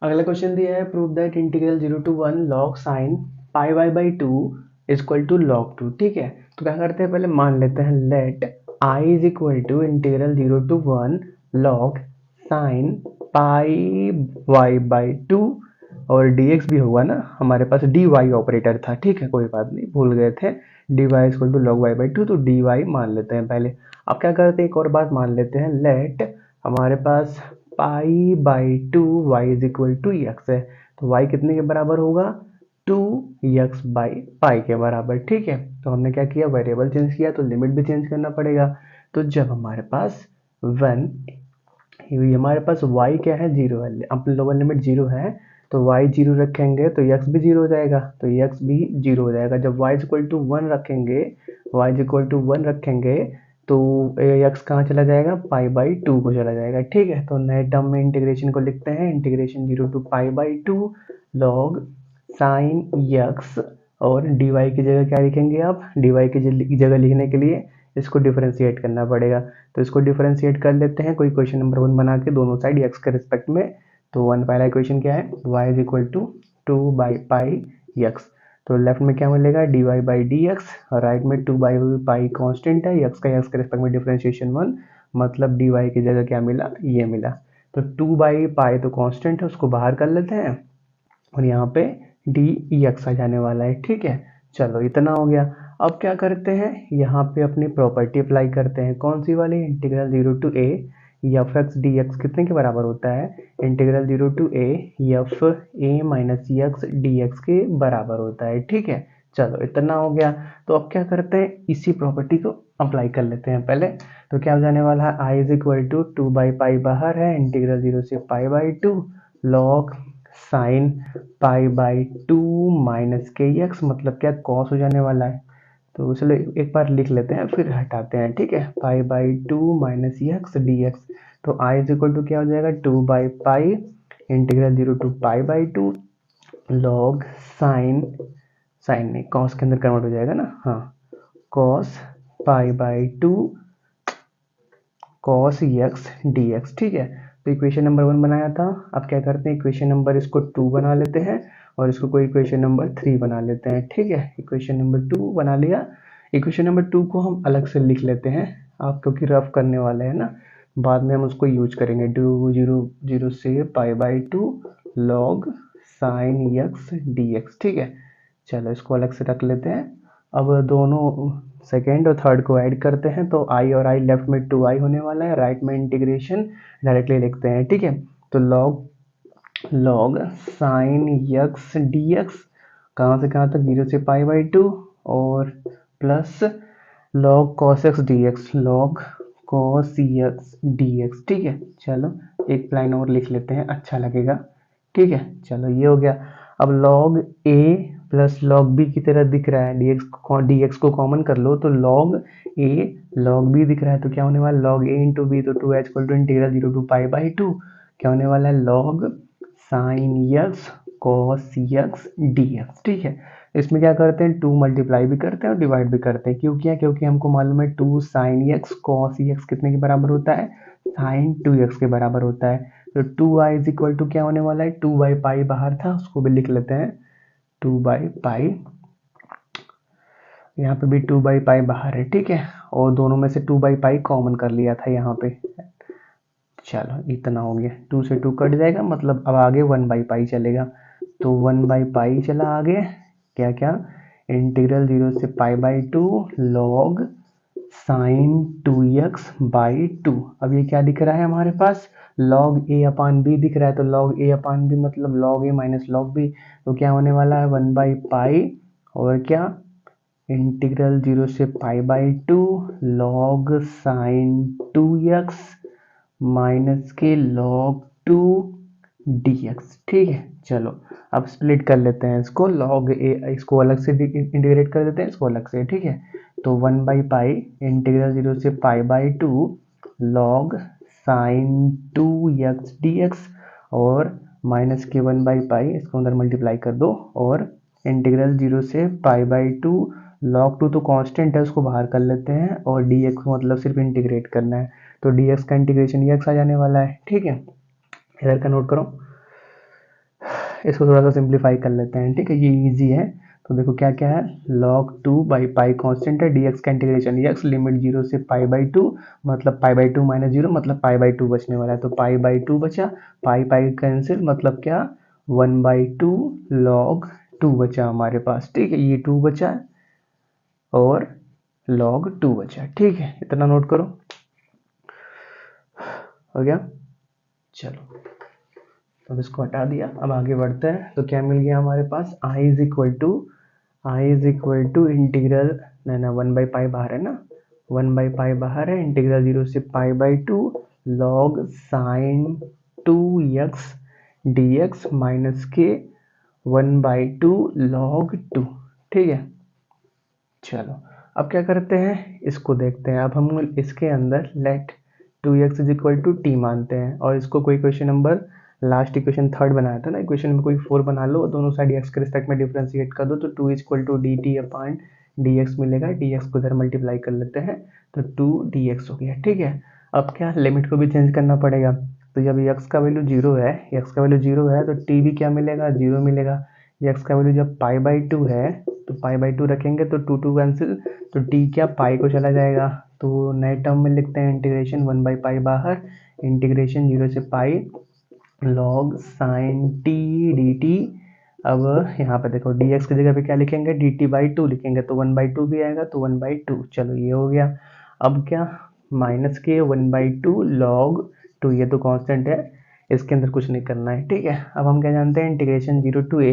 अगला क्वेश्चन दिया है prove that integral 0 to 1 log sin pi y by two is equal to log 2। ठीक है, तो क्या करते हैं, पहले मान लेते हैं let I is equal to integral 0 to 1 log sin pi y by two और dx भी होगा ना, हमारे पास dy ऑपरेटर था। ठीक है, कोई बात नहीं, भूल गए थे। dy is equal to log y by two, तो dy मान लेते हैं पहले। अब क्या करते हैं, एक और बात मान लेते हैं, लेट हमारे पास pi by two y is equal to x है, तो y कितने के बराबर होगा, 2x बाई पाई के बराबर। ठीक है, तो हमने क्या किया, वेरिएबल चेंज किया, तो लिमिट भी चेंज करना पड़ेगा। तो जब हमारे पास हमारे पास y क्या है, 0 है, अब लोअर लिमिट 0 है, तो y 0 रखेंगे तो x भी 0 हो जाएगा, तो x भी 0 हो जाएगा। जब y इक्वल टू 1 रखेंगे, y इक्वल टू 1 रखेंगे तो x कहाँ चला जाएगा, पाई बाई टू को चला जाएगा। ठीक है, तो नए टर्म में इंटीग्रेशन को लिखते हैं, integration 0 to pi by two log sine x, और dy की जगह क्या लिखेंगे आप, dy की जगह लिखने के लिए इसको डिफरेंशिएट करना पड़ेगा, तो इसको डिफरेंशिएट कर लेते हैं कोई क्वेश्चन नंबर 1 बना के दोनों साइड x के रिस्पेक्ट में। तो वन पहला इक्वेशन क्या है, y is equal to 2 by pi x, तो लेफ्ट में क्या मिलेगा, dy बाई डी एक्स, और राइट में 2 बाई पाई कॉन्स्टेंट है, x का x के रिस्पेक्ट में डिफरेंशिएशन 1, मतलब dy की जगह क्या मिला, ये मिला। तो 2 बाई पाई तो कॉन्स्टेंट है, उसको बाहर कर लेते हैं, और यहाँ पे dx आ जाने वाला है। ठीक है, चलो इतना हो गया। अब क्या करते हैं, यहाँ पे अपनी प्रॉपर्टी अप्लाई करते हैं, कौन सी वाली, integral 0 to a f x d x कितने के बराबर होता है, integral 0 to a f a minus x d x के बराबर होता है। ठीक है, चलो इतना हो गया। तो अब क्या करते हैं, इसी प्रॉपर्टी को अप्लाई कर लेते हैं पहले। तो क्या हो जाने वाला है, I is equal to 2 by pi बाहर है, इंटीग्रल 0 से pi by two log sine pi by two minus के एक्स, मतलब क्या कॉस हो जाने वाला है, तो चलो एक बार लिख लेते हैं फिर हटाते हैं। ठीक है, pi by two minus x d x, तो आई इज इक्वल टू क्या हो जाएगा, 2 by pi integral 0 to pi by two log sine, sine नहीं कॉस के अंदर कन्वर्ट हो जाएगा ना, हाँ, cos pi by two cos x d x. ठीक है, तो इक्वेशन नंबर 1 बनाया था। अब क्या करते हैं, इक्वेशन नंबर इसको 2 बना लेते हैं, और इसको कोई इक्वेशन नंबर 3 बना लेते हैं। ठीक है, इक्वेशन नंबर 2 बना लिया। इक्वेशन नंबर 2 को हम अलग से लिख लेते हैं, आप क्योंकि रफ करने वाले हैं ना, बाद में हम उसको यूज करेंगे। 0 से pi by two log sine x d x. ठीक है, चलो इसको अलग से रख लेते हैं। अब दोनों सेकेंड और थर्ड को ऐड करते हैं, तो आई और आई, लेफ्ट में 2i होने वाला है, राइट में इंटीग्रेशन डायरेक्टली लिखते हैं। ठीक है, तो log sine x d x, कहाँ से कहाँ तक, 0 से पाई बाई टू, और plus log cos x d x, log cos x d x. ठीक है, चलो एक लाइन और लिख लेते हैं, अच्छा लगेगा। ठीक है, चलो ये हो गया। अब लॉग ए प्लस लॉग बी की तरह दिख रहा है, dx को कॉमन कर लो, तो लॉग ए लॉग बी दिख रहा है, तो क्या होने वाला है, लॉग ए इंटू बी, तो 2h equal to integral 0 to pi by two, क्या होने वाला है, log sine x cos x d x. ठीक है, इसमें क्या करते हैं, 2 मल्टीप्लाई भी करते हैं और डिवाइड भी करते हैं। क्यों किया, क्योंकि हमको मालूम है 2 साइन एक्स कॉस एक्स कितने के बराबर होता है, साइन 2x के बराबर होता है। तो 2i इज इक्वल टू क्या होने वाला है, 2 बाई पाई बाहर था, उसको भी लिख लेते हैं, 2 बाई पाई, यहाँ पे भी 2 बाई पाई बाहर है। ठीक है, और दोनों में से 2 बाई पाई कॉमन कर लिया था यहाँ पे। चलो इतना हो गया, 2 से 2 कट जाएगा, मतलब अब आगे 1 बाई पाई चलेगा, तो 1 बाई पाई चला आगे, क्या क्या, इंटीग्रल 0 से pi by two log sign 2x by two. अब ये क्या दिख रहा है हमारे पास, लॉग ए अपान बी दिख रहा है, तो लॉग ए अपान बी मतलब लॉग ए माइनस लॉग बी, तो क्या होने वाला है, 1 बाई पाई, और क्या, इंटीग्रल 0 से pi by two log sign 2x minus के लॉग 2 dx। ठीक है, चलो अब स्प्लिट कर लेते हैं इसको, लॉग ए इसको अलग से इंटीग्रेट कर देते हैं, इसको अलग से। ठीक है, तो 1 बाई पाई इंटीग्रल 0 से pi by two log sign 2x dx, और माइनस के 1 बाई पाई, इसको अंदर मल्टीप्लाई कर दो, और इंटीग्रल 0 से पाई बाई टू लॉग 2 तो कांस्टेंट है, उसको बाहर कर लेते हैं, और dx मतलब सिर्फ इंटीग्रेट करना है, तो dx का इंटीग्रेशन x आ जाने वाला है। ठीक है, इधर का नोट करो, इसको थोड़ा सा सिंप्लीफाई कर लेते हैं, ठीक है, ये इजी है। तो देखो क्या क्या है, log 2 बाई पाई कॉन्स्टेंट है, dx का इंटीग्रेशन x लिमिट 0 से पाई बाई 2, मतलब पाई बाई 2 माइनस 0 मतलब पाई बाई 2 बचने वाला है, तो पाई बाई 2 बचा, पाई पाई कैंसिल मतलब क्या 1 बाई 2 log 2 बचा हमारे पास, ठीक है, ये 2 बचा और log 2 बचा, ठीक है, इतना नोट करो, हो गया। चलो अब इसको हटा दिया, अब आगे बढ़ते हैं। तो क्या मिल गया हमारे पास, i is equal to integral, ना 1 बाई पाई बाहर है ना, 1 बाई पाई बाहर है, इंटीग्रल 0 से pi by 2 log sine 2x dx minus के 1 बाई 2 log 2, ठीक है। चलो अब क्या करते हैं, इसको देखते हैं। अब हम इसके अंदर let 2x is equal to t मानते हैं, और इसको कोई question number last equation third बनाया था ना, इक्वेशन में कोई 4 बना लो, दोनों साइड x के रिस्पेक्ट में डिफरेंशिएट कर दो, तो 2 is equal to d t upon d x मिलेगा, dx को इधर मल्टीप्लाई कर लेते हैं तो 2 dx हो गया, ठीक है। अब क्या, लिमिट को भी चेंज करना पड़ेगा, तो जब x का वैल्यू 0 है, x का वैल्यू 0 है तो t भी क्या मिलेगा, 0 मिलेगा। x का वैल्यू जब पाई बाई 2 है तो पाई बाई 2 रखेंगे तो 2 2 कैंसिल, तो t क्या पाई को चला जाएगा, तो नए टर्म में लिखते हैं इंटीग्रेशन 1 बाई पाई बाहर, इंटीग्रेशन 0 से pi log sine t d t. अब यहाँ पे देखो dx की जगह पे क्या लिखेंगे, dt बाई 2 लिखेंगे, तो 1 बाई 2 भी आएगा, तो 1 बाई 2, चलो ये हो गया। अब क्या, माइनस के 1 बाई 2 log 2, ये तो कांस्टेंट है, इसके अंदर कुछ नहीं करना है, ठीक है। अब हम क्या जानते हैं, integration 0 to a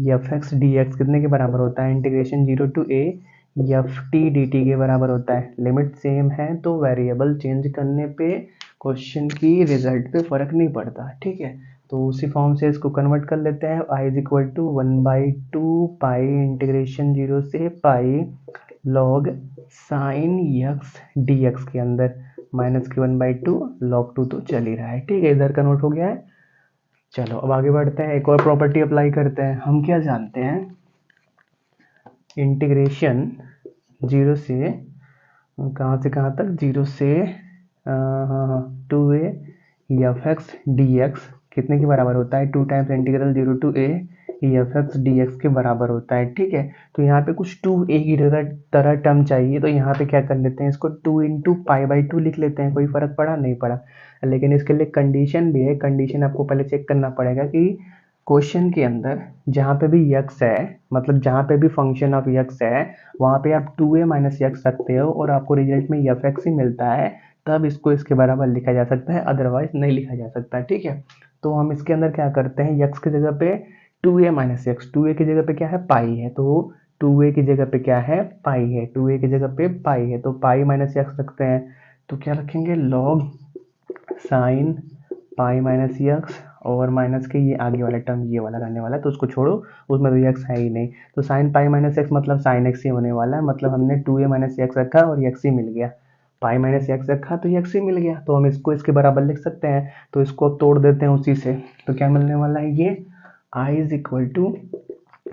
f x d x कितने के बराबर होता है, integration 0 to a f t d t के बराबर होता है। लिमिट सेम है तो वेरिएबल चेंज करने पे क्वेश्चन की रिजल्ट पे फर्क नहीं पड़ता, ठीक है। तो उसी फॉर्म से इसको कन्वर्ट कर लेते हैं, I is equal to 1 by 2 pi integration 0 से pi log sine x d x के अंदर माइनस के 1 बाई 2 log 2 तो चल ही रहा है, ठीक है, इधर कन्वर्ट हो गया है। चलो अब आगे बढ़ते हैं, एक और प्रॉपर्टी अप्लाई करते हैं। हम क्या जानते हैं, इंटीग्रेशन 0 से कहाँ तक, 0 से 2a f x d x कितने के बराबर होता है, 2 times integral 0 to a f x d x के बराबर होता है, ठीक है। तो यहाँ पे कुछ 2a की तरह टर्म चाहिए, तो यहाँ पे क्या कर लेते हैं, इसको 2 इंटू पाई बाई 2 लिख लेते हैं, कोई फर्क पड़ा नहीं पड़ा, लेकिन इसके लिए कंडीशन भी है। कंडीशन आपको पहले चेक करना पड़ेगा कि क्वेश्चन के अंदर जहाँ पे भी x है, मतलब जहाँ पे भी फंक्शन ऑफ x है, वहाँ पे आप 2a माइनस एक्स रखते हो और आपको रिजल्ट में एफ एक्स ही मिलता है, तब इसको इसके बराबर लिखा जा सकता है, अदरवाइज नहीं लिखा जा सकता है, ठीक है। तो हम इसके अंदर क्या करते हैं, x की जगह पे 2a माइनस एक्स, 2a की जगह पे क्या है, पाई है, तो 2a की जगह पे क्या है, पाई है, 2a की जगह पे पाई है, तो पाई माइनस एक्स रखते हैं, तो क्या रखेंगे, log sine pi minus x, और माइनस के ये आगे वाला टर्म ये वाला रहने वाला है, तो उसको छोड़ो, उसमें तो एक्स है ही नहीं, तो साइन पाई माइनस एक्स मतलब साइन एक्स ही होने वाला है, मतलब हमने 2a माइनस एक्स रखा और एक्स ही मिल गया, पाई माइनस एक्स रखा तो एक्स ही मिल गया, तो हम इसको इसके बराबर लिख सकते हैं। तो इसको तोड़ देते हैं उसी से, तो क्या मिलने वाला है, ये आई इज इक्वल टू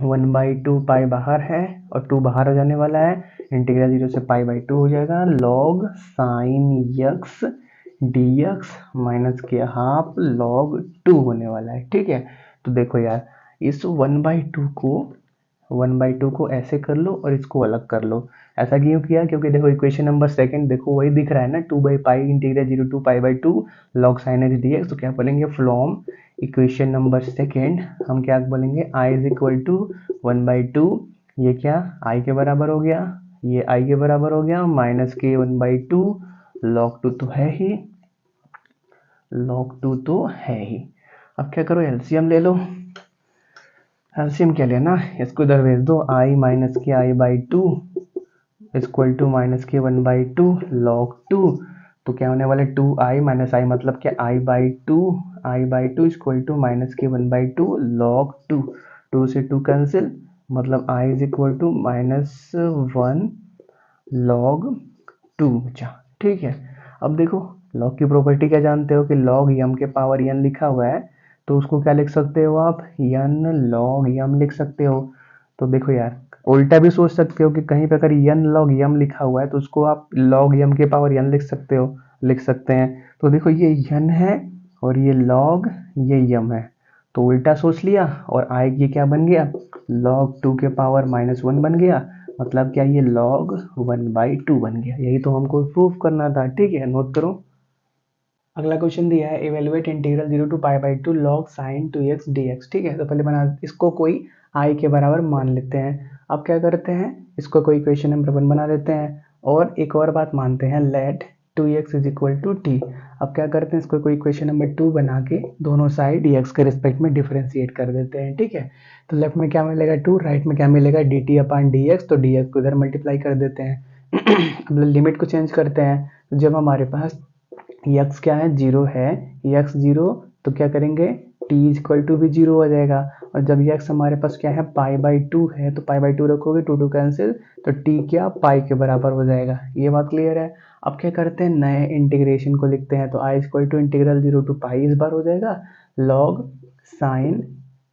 1 बाई 2 पाई बाहर है और 2 बाहर हो जाने वाला है, इंटीग्रल 0 से पाई बाई 2 हो जाएगा, log sine x d x minus के हाफ log 2 होने वाला है, ठीक है। तो देखो यार, इस 1 बाई 2 को ऐसे कर लो और इसको अलग कर लो। ऐसा क्यों किया, क्योंकि देखो इक्वेशन नंबर सेकंड देखो वही दिख रहा है ना, 2 by pi integral 0 to pi by 2 log sine x d x, तो क्या बोलेंगे, फ्रॉम इक्वेशन नंबर सेकंड हम क्या बोलेंगे, आई इज इक्वल टू 1 बाई 2, ये क्या आई के बराबर हो गया, ये आई के बराबर हो गया, माइनस के 1 बाई 2 log 2 तो है ही, log 2 तो है ही। अब क्या करो, एलसीएम ले लो। एलसीएम क्या लेना, इसको इधर भेज दो, आई माइनस के आई बाई 2 इक्वल टू माइनस के 1 बाई 2 log 2, तो क्या होने वाले 2 आई माइनस आई मतलब क्या आई बाई 2 इक्वल टू माइनस के 1 बाई 2 log 2, 2 से 2 कैंसिल, मतलब I is equal to minus 1 log 2 बचा, ठीक है। अब देखो लॉग की प्रॉपर्टी क्या जानते हो कि लॉग यम के पावर n लिखा हुआ है, तो उसको क्या लिख सकते हो आप, n log m लिख सकते हो। तो देखो यार, उल्टा भी सोच सकते हो कि कहीं पे अगर n log m लिखा हुआ है तो उसको आप log m के पावर n लिख सकते हैं। तो देखो ये n है और ये log ये m है, तो उल्टा सोच लिया और आई ये क्या बन गया, log 2 के पावर -1 बन गया, मतलब क्या ये log 1/2 बन गया। यही तो हमको प्रूफ करना था, ठीक है, नोट करो। अगला क्वेश्चन दिया है evaluate integral 0 to π/2 log sin 2x dx, ठीक है। तो पहले बना इसको कोई i के बराबर मान लेते हैं। अब क्या करते हैं, इसको कोई इक्वेशन नंबर 1 बना देते हैं और एक और बात मानते हैं, let 2x is equal to t। अब क्या करते हैं, इसको कोई इक्वेशन नंबर 2 बना के दोनों साइड x के रिस्पेक्ट में डिफरेंशिएट कर देते हैं, ठीक है। तो लेफ्ट में क्या मिलेगा 2, राइट में क्या मिलेगा dt अपॉन dx, तो dx को इधर मल्टीप्लाई कर देते हैं। अब लिमिट को चेंज करते हैं, तो जब हमारे पास x क्या है 0 है, x 0, तो क्या करेंगे t इक्वल टू भी 0 हो जाएगा। और जब x हमारे पास क्या है π/2 है, तो π/2 रखोगे 2 2 कैंसिल, तो t क्या पाई के बराबर हो जाएगा। ये बात क्लियर है। अब क्या करते हैं, नए इंटीग्रेशन को लिखते हैं, तो i equal to integral 0 to pi इस बार हो जाएगा log साइन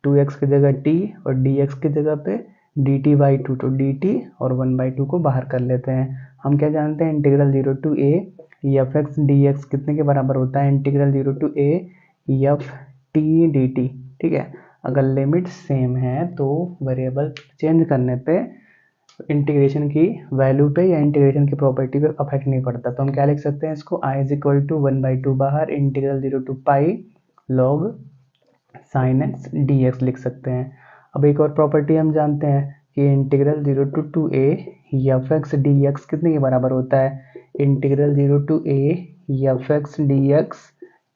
2x की जगह t और dx की जगह पे dt/2, तो dt और 1/2 को बाहर कर लेते हैं। हम क्या जानते हैं, integral 0 to a f x d x कितने के बराबर होता है, integral 0 to a f t d T, ठीक है। अगर लिमिट सेम है तो वेरिएबल चेंज करने पे इंटीग्रेशन की वैल्यू पे या इंटीग्रेशन की प्रॉपर्टी पे अफेक्ट नहीं पड़ता। तो हम क्या लिख सकते हैं इसको, i इज इक्वल टू 1/2 बाहर integral 0 to pi log sine x d x लिख सकते हैं। अब एक और प्रॉपर्टी हम जानते हैं कि integral 0 to 2a f x d x कितने के बराबर होता है, integral 0 to a f x d x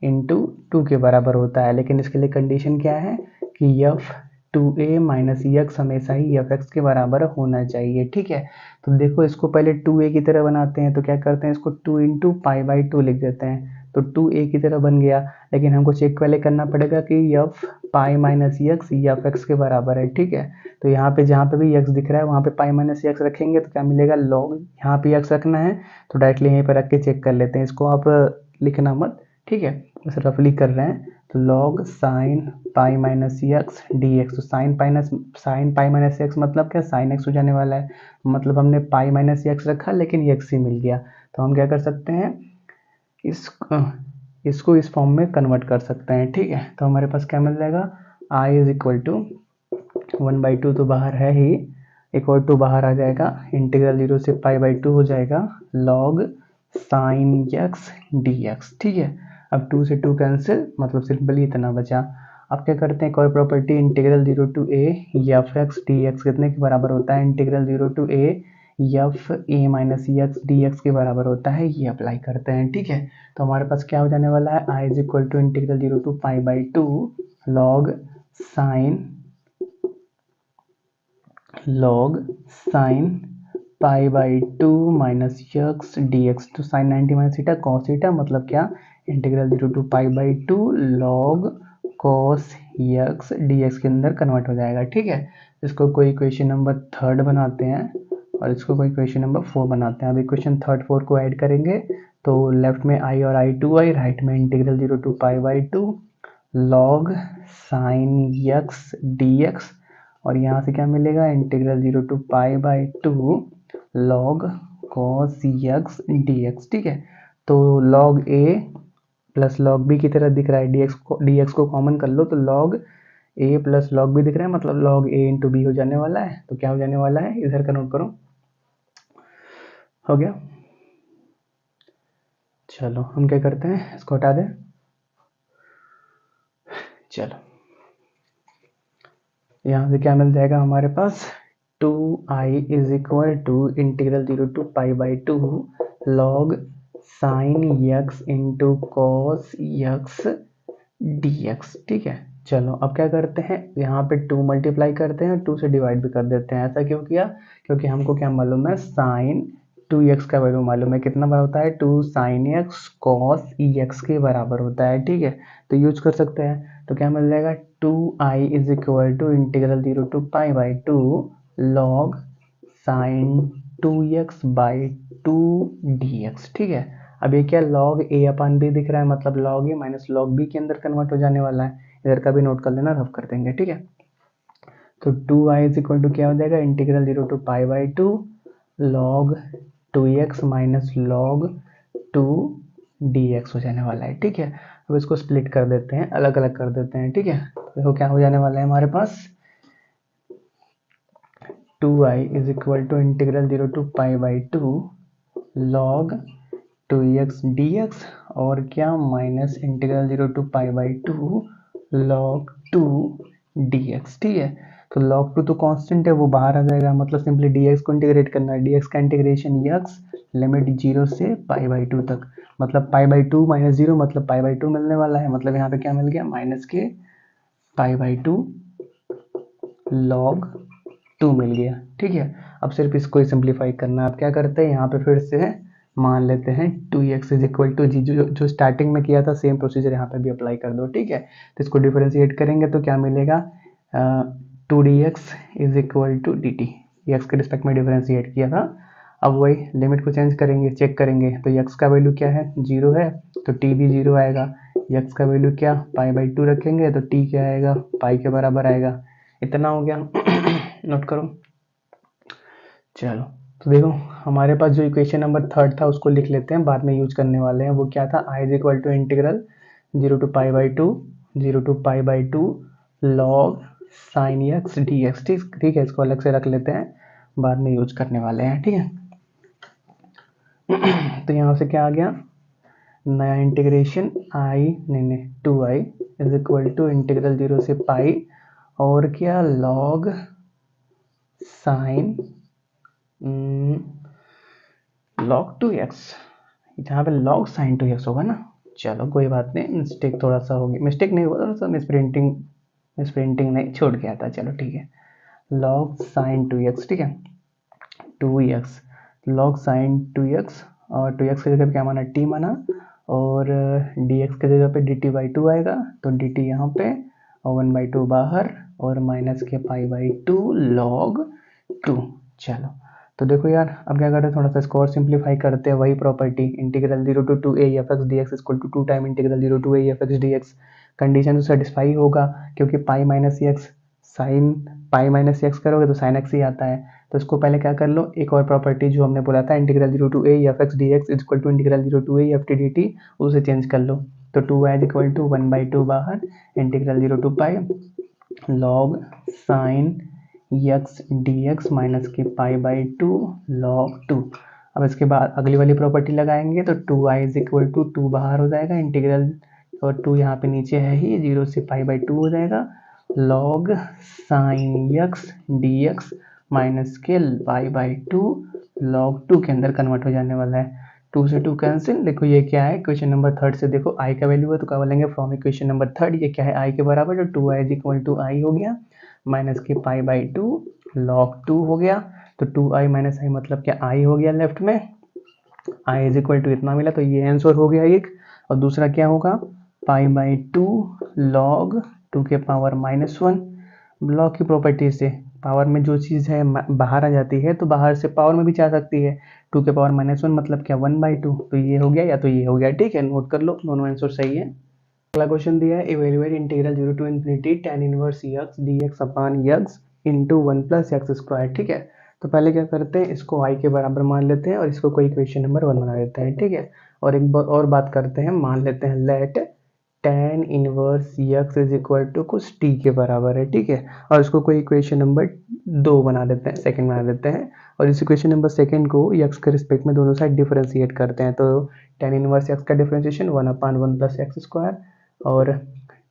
into 2 के बराबर होता है। लेकिन इसके लिए कंडीशन क्या है कि एफ 2a माइनस एक्स हमेशा ही एफ एक्स के बराबर होना चाहिए, ठीक है। तो देखो इसको पहले 2a की तरह बनाते हैं, तो क्या करते हैं इसको 2 इंटू π/2 लिख देते हैं, तो 2a की तरह बन गया। लेकिन हमको चेक पहले करना पड़ेगा कि एफ पाई माइनस एक्स एफ एक्स के बराबर है, ठीक है। तो यहाँ पे जहाँ पे भी एक्स दिख रहा है वहाँ पे पाई माइनस एक्स रखेंगे तो क्या मिलेगा लॉग, यहाँ पे एक्स रखना है तो डायरेक्टली यहीं पर रख के चेक कर लेते हैं। इसको आप लिखना मत, ठीक है, बस रफली कर रहे हैं। तो log sine pi minus x d x, तो साइन पाई माइनस एक्स मतलब क्या, साइन एक्स हो जाने वाला है, मतलब हमने पाई माइनस एक्स रखा लेकिन एक्स ही मिल गया। तो हम क्या कर सकते हैं, इसको इस फॉर्म में कन्वर्ट कर सकते हैं, ठीक है। तो हमारे पास क्या मिल जाएगा, i इज इक्वल टू 1/2 तो बाहर है ही, एक और 2 बाहर आ जाएगा, इंटीग्रल 0 से π/2 हो जाएगा log sine x d x, ठीक है। अब 2 से 2 कैंसिल, मतलब सिंपली इतना बचा। अब क्या करते हैं, एक और property, integral 0 to a f x d x कितने के बराबर होता है, integral 0 to a f a minus x d x के बराबर होता है, ये अप्लाई करते हैं, ठीक है। तो हमारे पास क्या हो जाने वाला है, i is equal to integral 0 to π/2 log sine π/2 minus x d x, तो sine 90 minus theta cos theta, मतलब क्या, integral 0 to π/2 log cos x d x के अंदर कन्वर्ट हो जाएगा, ठीक है। इसको कोई इक्वेशन नंबर 3 बनाते हैं और इसको कोई इक्वेशन नंबर 4 बनाते हैं। अब इक्वेशन 3 4 को ऐड करेंगे तो लेफ्ट में i और i2i, राइट में integral 0 to π/2 log sine x d x, और यहाँ से क्या मिलेगा, integral 0 to π/2 log cos x d x, ठीक है। तो log a plus log b की तरह दिख रहा है, dx को कॉमन कर लो तो log a plus log b दिख रहा है, मतलब log a इंटू बी हो जाने वाला है। तो क्या हो जाने वाला है, इधर का नोट करो, हो गया। चलो हम क्या करते हैं, इसको हटा दें, चलो यहाँ से क्या मिल जाएगा हमारे पास, 2i is equal to integral 0 to π/2 log sine x into cos x d x, ठीक है। चलो अब क्या करते हैं, यहाँ पे 2 मल्टीप्लाई करते हैं, 2 से डिवाइड भी कर देते हैं। ऐसा क्यों किया, क्योंकि हमको क्या मालूम है, साइन 2x का वैल्यू मालूम है, कितना बड़ा होता है, 2 साइन एक्स कॉस एक्स के बराबर होता है, ठीक है। तो यूज कर सकते हैं, तो क्या मिल जाएगा, 2i is equal to integral 0 to π/2 log sine 2x/2 dx, ठीक है। अब ये क्या log a अपन b दिख रहा है, मतलब log a minus log b के अंदर कन्वर्ट हो जाने वाला है, इधर का भी नोट कर लेना, रफ कर देंगे, ठीक है। तो 2i इज इक्वल टू क्या हो जाएगा, integral 0 to π/2 log 2x minus log 2 dx हो जाने वाला है, ठीक है। अब इसको स्प्लिट कर देते हैं, अलग अलग कर देते हैं, ठीक है। देखो क्या हो जाने वाला है हमारे पास, 2i is equal to integral 0 to pi by 2 log 2x dx और क्या minus integral 0 to pi by 2 log 2 dx, ठीक है। तो log 2 तो कांस्टेंट है, वो बाहर आ जाएगा, मतलब सिंपली dx को इंटीग्रेट करना है, dx का इंटीग्रेशन x लिमिट 0 से पाई बाई 2 तक, मतलब पाई बाई 2 माइनस 0 मतलब पाई बाई 2 मिलने वाला है, मतलब यहाँ पे क्या मिल गया, माइनस के पाई बाई 2 log 2 मिल गया, ठीक है। अब सिर्फ इसको ही सिंप्लीफाई करना है। अब क्या करते हैं, यहाँ पे फिर से मान लेते हैं 2x इज इक्वल टू जो स्टार्टिंग में किया था सेम प्रोसीजर यहाँ पे भी अप्लाई कर दो, ठीक है। तो इसको डिफरेंशिएट करेंगे तो क्या मिलेगा, 2dx is equal to dt, x के रिस्पेक्ट में डिफरेंशिएट किया था। अब वही लिमिट को चेंज करेंगे, चेक करेंगे, तो x का वैल्यू क्या है, 0 है, तो t भी 0 आएगा। x का वैल्यू क्या, पाई बाई 2 रखेंगे तो t क्या आएगा, पाई के बराबर आएगा। इतना हो गया नोट करो। चलो तो देखो हमारे पास जो इक्वेशन नंबर 3 था उसको लिख लेते हैं, बाद में यूज करने वाले हैं। वो क्या था, i is equal to integral 0 to pi by 2 log sine x dx, ठीक है। इसको अलग से रख लेते हैं, बाद में यूज करने वाले हैं, ठीक है। तो यहाँ से क्या आ गया, नया इंटीग्रेशन नहीं 2i is equal to integral 0 से पाई और क्या लॉग साइन log 2x, जहाँ पे log sin 2x होगा ना। चलो कोई बात नहीं, मिस्टेक थोड़ा सा होगी, मिस्टेक नहीं हुआ, थोड़ा सा मिसप्रिंटिंग नहीं, छूट गया था, चलो ठीक है। log sin 2x, ठीक है, 2x log sin 2x और 2x की जगह पे क्या माना, t माना, और dx की जगह पे dt बाई 2 आएगा, तो dt यहाँ पे और 1/2 बाहर और माइनस के पाई बाई 2 log 2। चलो तो देखो यार, अब क्या करते हैं, थोड़ा सा इसको और सिंप्लीफाई करते हैं, वही property integral 0 to 2a f x d x equal to 2 time integral 0 to a f x d x. Condition तो सेटिस्फाई होगा क्योंकि pi minus x, sine pi minus x करोगे तो साइन एक्स ही आता है। तो इसको पहले क्या कर लो, एक और प्रॉपर्टी जो हमने बोला था integral 0 to a f x d x equal to integral 0 to a f t d t, उसे चेंज कर लो। तो 2y इक्वल टू 1/2 बाहर integral 0 to pi log sine x dx minus के पाई बाई 2 log 2। अब इसके बाद अगली वाली प्रॉपर्टी लगाएंगे तो 2i इज इक्वल टू 2 बाहर हो जाएगा इंटीग्रल, और 2 यहाँ पे नीचे है ही, 0 से पाई बाई 2 हो जाएगा log sine x dx minus के पाई बाई 2 log 2 के अंदर कन्वर्ट हो जाने वाला है। 2 से 2 कैंसिल, देखो ये क्या है, क्वेश्चन नंबर 3 से देखो i का वैल्यू है तो क्या बोलेंगे, फ्रॉम इक्वेशन नंबर 3 ये क्या है, i के बराबर, तो 2i is equal to i हो गया माइनस के पाई बाई 2 log 2 हो गया। तो 2i माइनस i मतलब क्या, i हो गया लेफ्ट में, i इज इक्वल टू इतना मिला, तो ये आंसर हो गया एक। और दूसरा क्या होगा, पाई बाई 2 log 2 के पावर -1। ब्लॉक की प्रॉपर्टी से पावर में जो चीज़ है बाहर आ जाती है तो बाहर से पावर में भी जा सकती है, 2 के पावर -1 मतलब क्या, 1/2, तो ये हो गया या तो ये हो गया, ठीक है। नोट कर लो, दोनों आंसर सही है। अगला क्वेश्चन दिया है, evaluate integral 0 to infinity tan inverse x dx upon x into 1 plus x square, ठीक है। तो पहले क्या करते हैं, इसको i के बराबर मान लेते हैं और इसको कोई इक्वेशन नंबर 1 बना देते हैं, ठीक है। और एक और बात करते हैं, मान लेते हैं let tan inverse x is equal to कुछ t के बराबर है, ठीक है। और इसको कोई इक्वेशन नंबर 2 बना देते हैं, सेकंड बना देते हैं, और इस इक्वेशन नंबर सेकंड को x के रिस्पेक्ट में दोनों साइड डिफरेंशिएट करते हैं। तो tan इनवर्स x का डिफरेंशिएशन 1/1 प्लस एक्स स्क्वायर और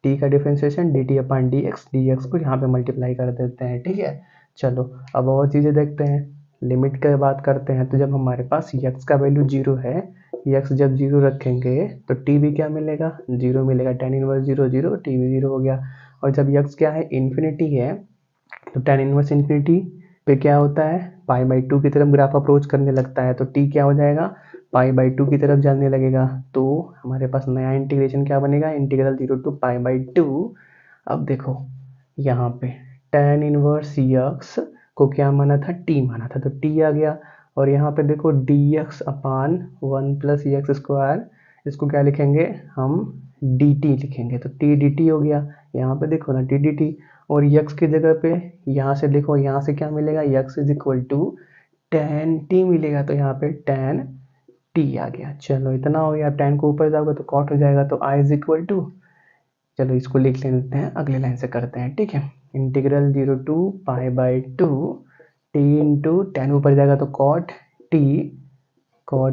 t का डिफरेंशिएशन dt अपॉन dx को यहाँ पे मल्टीप्लाई कर देते हैं, ठीक है। चलो अब और चीज़ें देखते हैं, लिमिट की बात करते हैं। तो जब हमारे पास x का वैल्यू 0 है, x जब 0 रखेंगे तो t भी क्या मिलेगा, 0 मिलेगा, tan इनवर्स 0 0 t भी 0 हो गया। और जब x क्या है, इन्फिनिटी है, तो tan इनवर्स इन्फिनिटी पे क्या होता है, पाई बाई 2 की तरफ ग्राफ अप्रोच करने लगता है, तो t क्या हो जाएगा, पाई बाई 2 की तरफ जाने लगेगा। तो हमारे पास नया इंटीग्रेशन क्या बनेगा, इंटीग्रल 0 टू पाई बाई 2। अब देखो यहाँ पे tan इनवर्स x को क्या माना था, t माना था, तो t आ गया। और यहाँ पे देखो dx अपान 1 प्लस एक्स स्क्वायर, इसको क्या लिखेंगे हम, dt लिखेंगे, तो t dt हो गया। यहाँ पे देखो ना t dt, और x की जगह पे यहाँ से देखो, यहाँ से क्या मिलेगा, x is equal to tan t मिलेगा, तो यहाँ पे tan टी आ गया। चलो इतना हो गया। अब tan को ऊपर जाओगे तो cot हो जाएगा, तो i इज इक्वल टू, चलो इसको लिख लेते हैं, अगले लाइन से करते हैं, ठीक है। Integral 0 to pi by two t into tan ऊपर जाएगा तो cot t और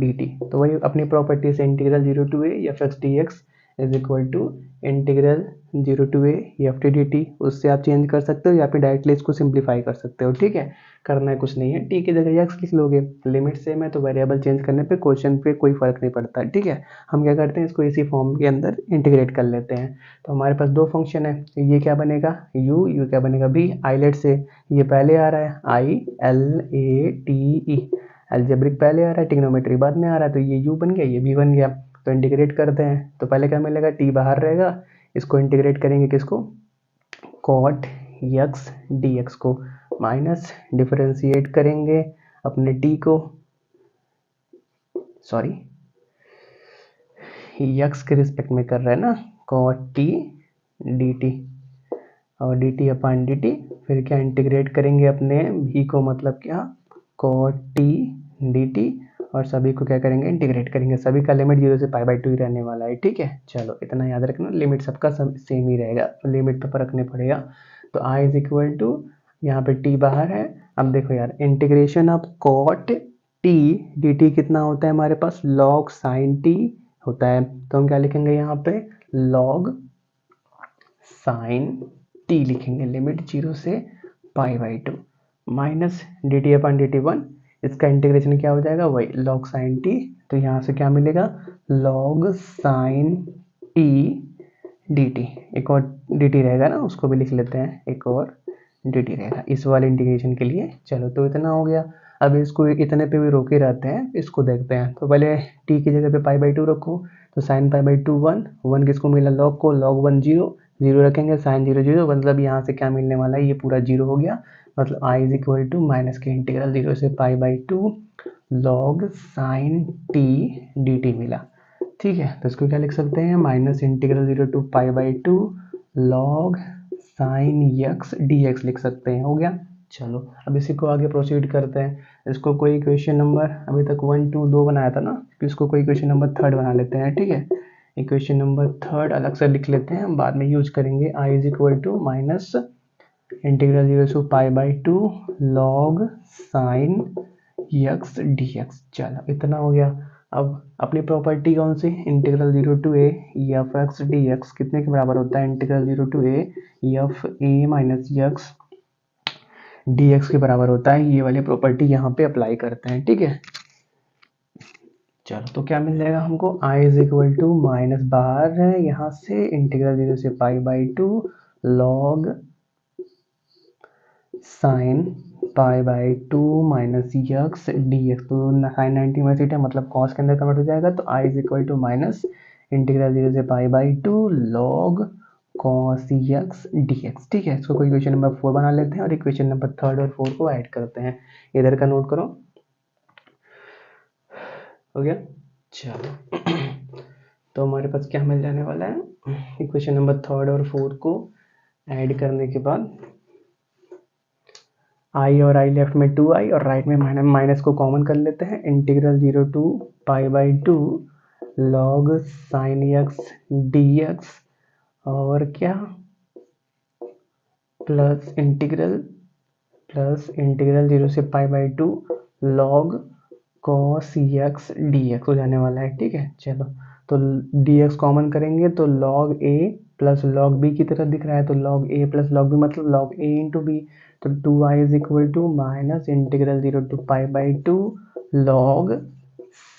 dt, तो वही अपनी प्रॉपर्टी से integral 0 to a f x d x is equal to integral 0 to a f t d t, उससे आप चेंज कर सकते हो या फिर डायरेक्टली इसको सिंप्लीफाई कर सकते हो, ठीक है। करना है कुछ नहीं है, टी की जगह एक्स लिख लोगे, लिमिट सेम है तो वेरिएबल चेंज करने पे क्वेश्चन पे कोई फर्क नहीं पड़ता, ठीक है। हम क्या करते हैं, इसको इसी फॉर्म के अंदर इंटीग्रेट कर लेते हैं। तो हमारे पास दो फंक्शन है, ये क्या बनेगा यू क्या बनेगा बी। आइलेट से ये पहले आ रहा है I L A T E, algebraic पहले आ रहा है, ट्रिग्नोमेट्री बाद में आ रहा है, तो ये u बन गया, ये b बन गया। तो इंटीग्रेट करते हैं, तो पहले क्या मिलेगा, t बाहर रहेगा, इसको इंटीग्रेट करेंगे किसको, cot x dx को, माइनस डिफरेंशिएट करेंगे अपने t को, सॉरी x के रिस्पेक्ट में कर रहे हैं ना, cot t dt और dt अपान dt, फिर क्या इंटीग्रेट करेंगे अपने v को, मतलब क्या cot t dt, और सभी को क्या करेंगे इंटीग्रेट करेंगे, सभी का लिमिट 0 से पाई बाई 2 ही रहने वाला है, ठीक है। चलो इतना याद रखना, लिमिट सबका सब सेम ही रहेगा, तो लिमिट पे रखने पड़ेगा। तो i इज इक्वल टू, यहाँ पे t बाहर है, अब देखो यार integration of cot t dt कितना होता है हमारे पास, log sin t होता है, तो हम क्या लिखेंगे यहाँ पे log sin t लिखेंगे, लिमिट 0 से pi by 2 minus D T upon D T one, इसका इंटीग्रेशन क्या हो जाएगा, वही log sin t, तो यहाँ से क्या मिलेगा log sin t dt, एक और dt रहेगा ना, उसको भी लिख लेते हैं, एक और dt रहेगा इस वाले इंटीग्रेशन के लिए। चलो तो इतना हो गया। अब इसको इतने पे भी रोके रहते हैं, इसको देखते हैं। तो पहले t की जगह पे पाई बाई 2 रखो, तो साइन पाई बाई 2 1 किसको मिला, log को, log 1 0 रखेंगे, साइन 0 0, मतलब यहाँ से क्या मिलने वाला है, ये पूरा 0 हो गया, मतलब i is equal to minus के इंटीग्रल 0 से pi by 2 log sine t dt मिला, ठीक है। तो इसको क्या लिख सकते हैं, minus integral 0 to pi by 2 log sine x dx लिख सकते हैं, हो गया। चलो अब इसी को आगे प्रोसीड करते हैं, इसको कोई क्वेश्चन नंबर, अभी तक 1 2 2 बनाया था ना, इसको कोई क्वेश्चन नंबर 3 बना लेते हैं, ठीक है। इक्वेशन नंबर 3 अलग से लिख लेते हैं, बाद में यूज करेंगे। i is equal to minus integral 0 to pi by 2 log sine x dx, चलो इतना हो गया। अब अपनी प्रॉपर्टी कौन सी, integral 0 to a f x d x कितने के बराबर होता है, integral 0 to a f a minus x d x के बराबर होता है, ये वाली प्रॉपर्टी यहाँ पे अप्लाई करते हैं, ठीक है। चलो तो क्या मिल जाएगा हमको, i is equal to minus बाहर है यहाँ से, इंटीग्रल 0 से pi by 2 log sine pi by 2 minus x d x, तो साइन 90 में सीट है, मतलब कॉस के अंदर कन्वर्ट हो जाएगा, तो i is equal to minus integral 0 से pi by 2 log cos x d x, ठीक है। इसको कोई इक्वेशन नंबर 4 बना लेते हैं और इक्वेशन नंबर 3 और 4 को ऐड करते हैं, इधर का नोट करो, हो गया। चलो तो हमारे पास क्या मिल जाने वाला है, इक्वेशन नंबर 3 और 4 को ऐड करने के बाद i और i लेफ्ट में 2i और राइट में माइनस को कॉमन कर लेते हैं, integral 0 to pi by 2 log sine x d x, और क्या प्लस इंटीग्रल 0 से pi by 2 log cos x d x हो जाने वाला है, ठीक है। चलो तो डी एक्स कॉमन करेंगे तो log a plus log b की तरह दिख रहा है, तो log a plus log b मतलब log a इंटू b, तो 2i is equal to minus integral 0 to pi by 2 log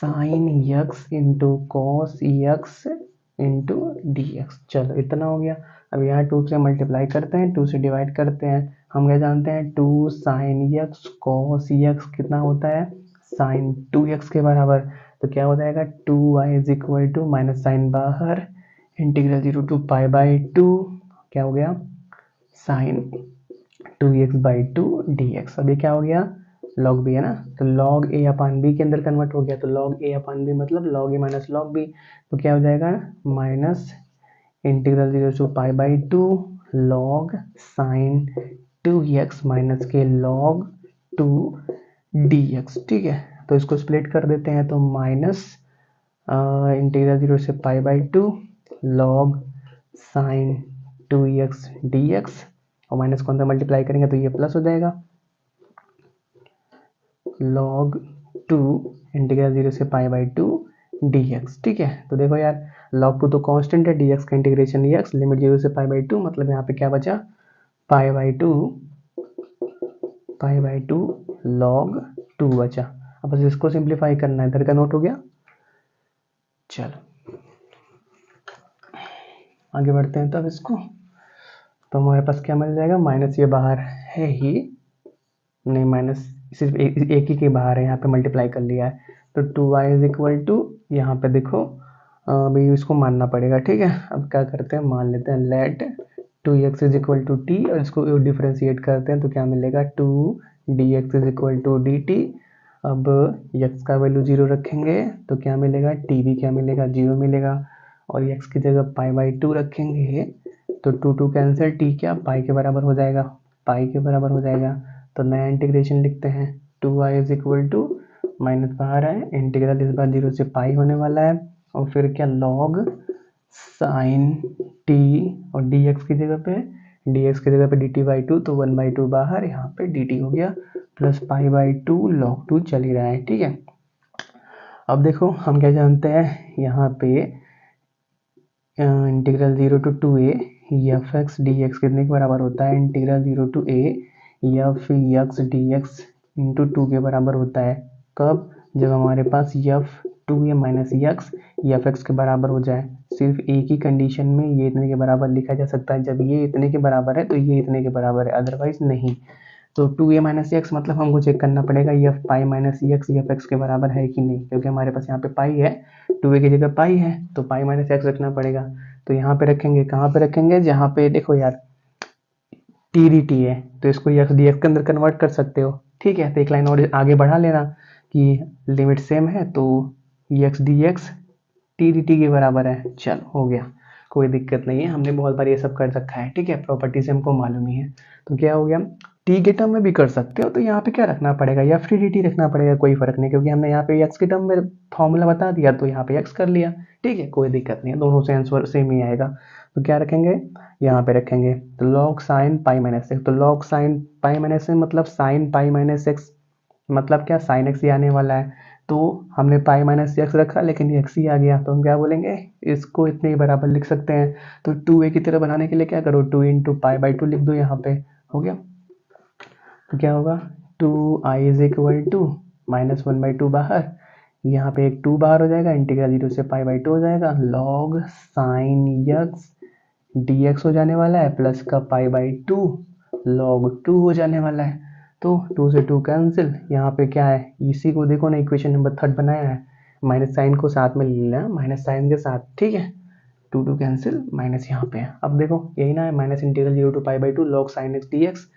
sine x into cos x into d x, चलो इतना हो गया। अब यहाँ 2 से मल्टीप्लाई करते हैं, 2 से डिवाइड करते हैं, हम क्या जानते हैं 2 साइन एक्स कॉस एक्स कितना होता है, साइन 2x के बराबर, तो क्या हो जाएगा 2y is equal to minus sine बाहर, इंटीग्रल 0 टू पाई बाई 2 क्या हो गया साइन 2x बाई 2 dx, अभी क्या हो गया log b है ना, तो log a अपान b के अंदर कन्वर्ट हो गया, तो log a अपान b मतलब log a minus log b, तो क्या हो जाएगा minus integral 0 to pi by 2 log sine 2x minus के log 2 dx, ठीक है। तो इसको स्प्लिट कर देते हैं, तो माइनस इंटीग्रल 0 से pi by 2 log sign 2x dx, और माइनस कौन सा मल्टीप्लाई करेंगे तो ये प्लस हो जाएगा, log 2 इंटीग्रल 0 से पाई बाई 2 dx। ठीक है, तो देखो यार log 2 तो कांस्टेंट है, dx का इंटीग्रेशन dx, लिमिट 0 से पाई बाई 2, मतलब यहाँ पे क्या बचा, पाई बाई 2 log 2 बचा। अब बस इसको सिंप्लीफाई करना है, इधर का नोट हो गया। चलो आगे बढ़ते हैं तब इसको, तो हमारे पास क्या मिल जाएगा, माइनस ये बाहर है ही नहीं, माइनस सिर्फ एक ही के बाहर है, यहाँ पे मल्टीप्लाई कर लिया है, तो 2y इज इक्वल टू, यहाँ पे देखो अभी इसको मानना पड़ेगा। ठीक है, अब क्या करते हैं, मान लेते हैं let 2x is equal to t, और इसको डिफ्रेंशिएट करते हैं तो क्या मिलेगा, 2dx is equal to dt। अब x का वैल्यू 0 रखेंगे तो क्या मिलेगा, t भी क्या मिलेगा, 0 मिलेगा, और x की जगह पाई बाई 2 रखेंगे तो 2 कैंसिल, t क्या पाई के बराबर हो जाएगा, पाई के बराबर हो जाएगा। तो नया इंटीग्रेशन लिखते हैं, 2y is equal to, minus बाहर है, इंटीग्रल इस बार 0 से पाई होने वाला है, और फिर क्या लॉग साइन t, और dx की जगह पे dt बाई 2, तो 1 बाई 2 बाहर, यहाँ पे dt हो गया, प्लस पाई बाई 2 log 2 चल ही रहा है। ठीक है, अब देखो हम क्या जानते हैं, यहाँ पे integral 0 to 2a f x d x कितने के बराबर होता है, integral 0 to a f x d x into 2 के बराबर होता है। कब, जब हमारे पास f 2a minus x f x के बराबर हो जाए। सिर्फ एक ही कंडीशन में ये इतने के बराबर लिखा जा सकता है, जब ये इतने के बराबर है तो ये इतने के बराबर है, अदरवाइज नहीं। तो 2a माइनस एक्स मतलब हमको चेक करना पड़ेगा एफ पाई माइनस एक्स एफ एक्स के बराबर है कि नहीं, क्योंकि हमारे पास यहाँ पे पाई है, 2a की जगह पाई है, तो पाई माइनस एक्स रखना पड़ेगा। तो यहाँ पे रखेंगे, कहाँ पे रखेंगे, जहाँ पे देखो यार टी डी टी है, तो इसको एक्स डी एक्स के अंदर कन्वर्ट कर सकते हो। ठीक है, तो एक लाइन और आगे बढ़ा लेना कि लिमिट सेम है, तो x d x T d t के बराबर है। चल हो गया, कोई दिक्कत नहीं है, हमने बहुत बार ये सब कर रखा है। ठीक है, प्रॉपर्टी से हमको मालूम ही है। तो क्या हो गया, टी के टर्म में भी कर सकते हो, तो यहाँ पे क्या रखना पड़ेगा, या फ्री डी टी रखना पड़ेगा, कोई फर्क नहीं, क्योंकि हमने यहाँ पे एक्स के टर्म में फॉर्मूला बता दिया, तो यहाँ पे एक्स कर लिया। ठीक है, कोई दिक्कत नहीं है, दोनों से आंसर सेम ही आएगा। तो क्या रखेंगे, यहाँ पे रखेंगे, तो log sine pi minus x, तो log sine pi minus x मतलब साइन पाई माइनस एक्स, मतलब क्या, साइन एक्स ही आने वाला है। तो हमने पाई माइनस एक्स रखा, लेकिन एक्स ही आ गया, तो हम क्या बोलेंगे, इसको इतने ही बराबर लिख सकते हैं। तो 2a की तरह बनाने के लिए क्या करो, 2 इंटू पाई बाई 2 लिख दो, यहाँ पे हो गया। तो क्या होगा, 2i is equal to minus 1 by 2 बाहर, यहाँ पे एक 2 बाहर हो जाएगा, इंटीग्रल 0 से पाई बाई 2 हो जाएगा, लॉग साइन एक्स dx हो जाने वाला है, प्लस का पाई बाई 2 log 2 हो जाने वाला है। तो 2 से 2 कैंसिल, यहाँ पे क्या है, इसी को देखो ना, इक्वेशन नंबर 3 बनाया है, माइनस साइन को साथ में ले लेना, माइनस साइन के साथ। ठीक है, 2 कैंसिल, माइनस यहाँ पे है। अब देखो यही ना है, minus integral 0 to pi by 2 log sine x d x.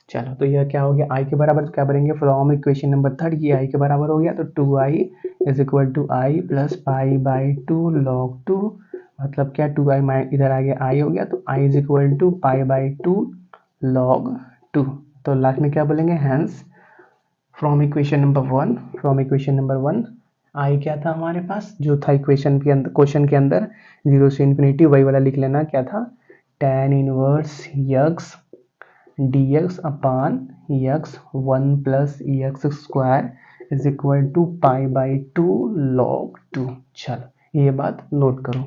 चलो, तो यह क्या हो गया, आई के बराबर, तो क्या करेंगे, फ्रॉम इक्वेशन नंबर 3 ये आई के बराबर हो गया, तो 2i is equal to I plus pi by 2 log 2, मतलब क्या, 2i इधर आ गया, आई हो गया, तो i is equal to pi by 2 log 2। तो लास्ट में क्या बोलेंगे, hence from equation number 1 I क्या था हमारे पास, जो था इक्वेशन के अंदर, क्वेश्चन के अंदर 0 से इन्फिनिटी, वही वाला लिख लेना, क्या था, tan inverse x dx upon x 1 plus x square is equal to pi by 2 log 2। चलो ये बात नोट करो।